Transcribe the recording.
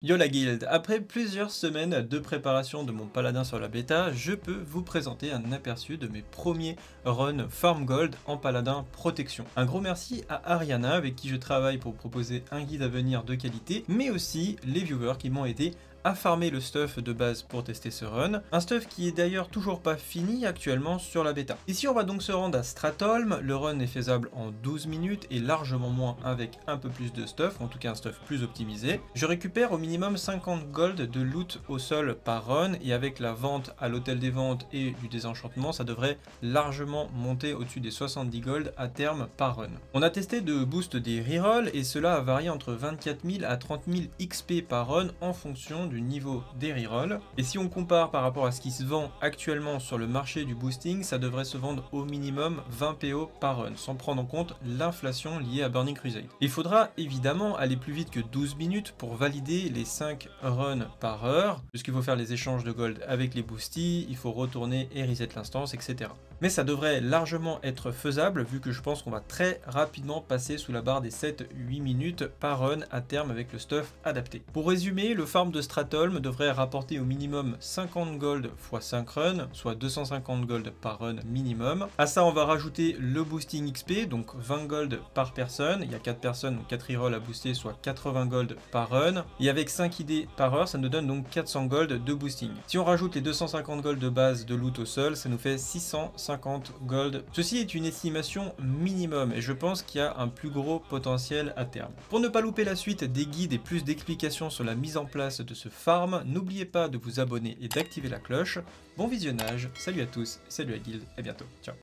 Yo la guilde, après plusieurs semaines de préparation de mon paladin sur la bêta, je peux vous présenter un aperçu de mes premiers runs Farm Gold en paladin protection. Un gros merci à Ariana avec qui je travaille pour proposer un guide à venir de qualité, mais aussi les viewers qui m'ont aidé à farmer le stuff de base pour tester ce run, un stuff qui est d'ailleurs toujours pas fini actuellement sur la bêta. Ici on va donc se rendre à Stratholme, le run est faisable en 12 minutes et largement moins avec un peu plus de stuff, en tout cas un stuff plus optimisé. Je récupère au minimum 50 gold de loot au sol par run et avec la vente à l'hôtel des ventes et du désenchantement, ça devrait largement monter au-dessus des 70 gold à terme par run. On a testé de boost des rerolls et cela a varié entre 24 000 à 30 000 XP par run en fonction du niveau des rerolls. Et si on compare par rapport à ce qui se vend actuellement sur le marché du boosting, ça devrait se vendre au minimum 20 PO par run, sans prendre en compte l'inflation liée à Burning Crusade. Il faudra évidemment aller plus vite que 12 minutes pour valider les 5 runs par heure, puisqu'il faut faire les échanges de gold avec les boosties, il faut retourner et reset l'instance, etc. Mais ça devrait largement être faisable, vu que je pense qu'on va très rapidement passer sous la barre des 7-8 minutes par run à terme avec le stuff adapté. Pour résumer, le farm de Stratholme devrait rapporter au minimum 50 gold x 5 runs, soit 250 gold par run minimum. À ça, on va rajouter le boosting XP, donc 20 gold par personne. Il y a 4 personnes, donc 4 rerolls à booster, soit 80 gold par run. Et avec 5 idées par heure, ça nous donne donc 400 gold de boosting. Si on rajoute les 250 gold de base de loot au sol, ça nous fait 650 gold. Ceci est une estimation minimum et je pense qu'il y a un plus gros potentiel à terme. Pour ne pas louper la suite des guides et plus d'explications sur la mise en place de ce farm, n'oubliez pas de vous abonner et d'activer la cloche. Bon visionnage, salut à tous, salut la guilde, à bientôt, ciao.